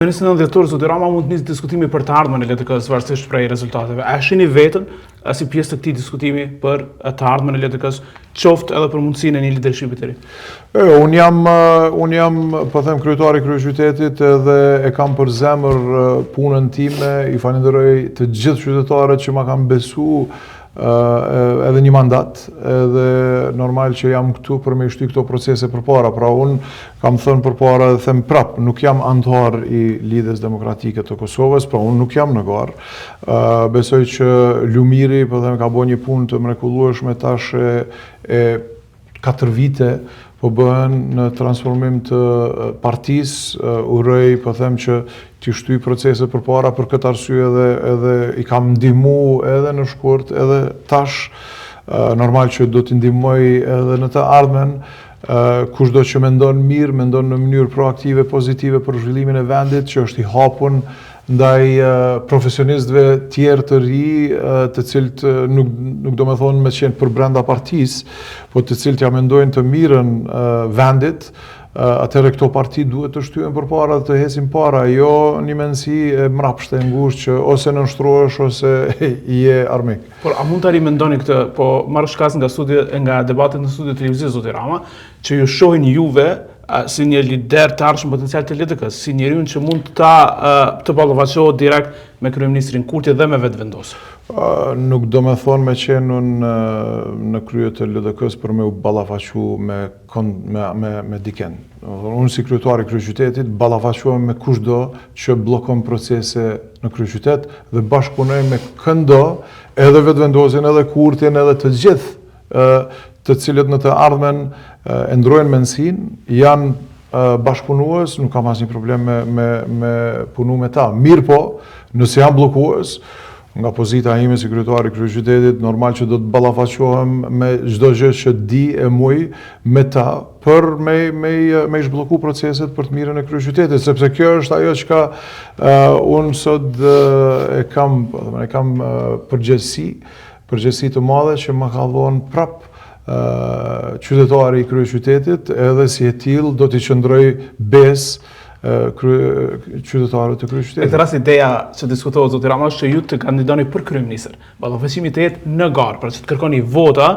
Në 29 dhjetor, zoti Rama mund të nisë diskutimi për të ardhmen e LDK-s varësisht prej rezultateve. A shihni veten si pjesë të këtij diskutimi për të ardhmen e LDK-s, qoftë edhe për mundësinë e një leadershipi të ri? Un jam po them kryetari i kryeqytetit edhe e kam për zemër punën time, i falenderoj të gjithë qytetarët që ma kanë besu edhe një mandat, edhe normal që jam këtu për me shty këto procese përpara. Pra unë kam thënë përpara dhe them prap, nuk jam antar i Lidhjes Demokratike të Kosovës, pra unë nuk jam në garë. Besoj që Lumiri po them ka bërë një punë të mrekullueshme tash e 4 vite po bëhen në transformim të partisë, uroj po them që t'i shtyj procese përpara për këtë arsye edhe i kam ndihmu edhe në shkurt edhe tash, normal që do t'i ndihmoj edhe në të ardhmen. Kushdo që mendon mirë, mendon në mënyrë proaktive, pozitive për zhvillimin e vendit, që është i hapur ndaj profesionistëve tjerë të ri, të cilët nuk do me thonë me qenë për brenda partisë, po të cilët ja mendojnë të mirën vendit. Atëherë këto parti duhet të shtyhen përpara dhe të hesin para, jo një mendësi e mrapshtë e ngushtë që ose nënshtrohesh ose je armik. Por a mund ta rimendoni këtë, po marr shkas nga debatet në studio televiziv, zoti Rama, që ju shohin juve si një lider të ardhshëm potencial të LDK-s, si njeriu që mund të ballafaqohet direkt me kryeministrin Kurti dhe me vetëvendosje? Nuk do me thonë me qenë në krye të LDK-s për me u ballafaqu me diken. Unë si kryetari i kryeqytetit ballafaqohem me kushdo që bllokon procese në kryeqytet dhe bashkëpunoj me këndo edhe vetëvendosjen edhe Kurtin edhe të gjithë të cilët në të ardhmen e ndrojnë mendësinë, janë bashkëpunues, nuk kam asnjë problem me punu me ta. Mirë po, nëse janë bllokues, nga pozita ime si kryetari i kryeqytetit, normal që do të ballafaqohem me çdo gjë që di e muj me ta për me zhblloku proceset për të mirën e kryeqytetit, sepse kjo është ajo që unë sot e kam përgjegjësi të madhe që më ka dhënë prap qytetari i kryeqytetit, edhe si e tillë do t'i qëndroj besë qytetarët të kryeqytetit. Në këtë rast ideja që diskutohet, zoti Rama, është që ju të kandidoni për kryeministër. Ballafaqimi të jetë në garë, pra që të kërkoni vota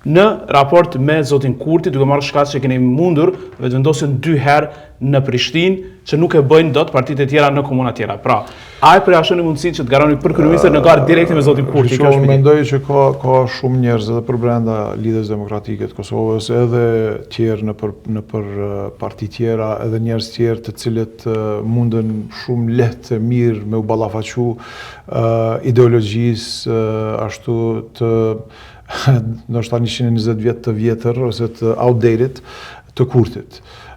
në raport me zotin Kurti, duke marrë shkas që keni mundur vetëvendosjen 2 herë në Prishtinë, që nuk e bëjnë dot partitë e tjera në komuna tjera. Pra, a e përjashton mundësinë që të garoni për kryeministër në garë direkte me zotin Kurti? Unë mendoj që ka shumë njerëz edhe për brenda Lidhjes Demokratike të Kosovës, edhe tjerë në për parti tjera, edhe njerëz tjerë të cilët munden shumë lehtë e mirë me u ballafaqu ideologjisë ashtu të ndoshta 120 vjet të vjetër ose të outdated të Kurtit.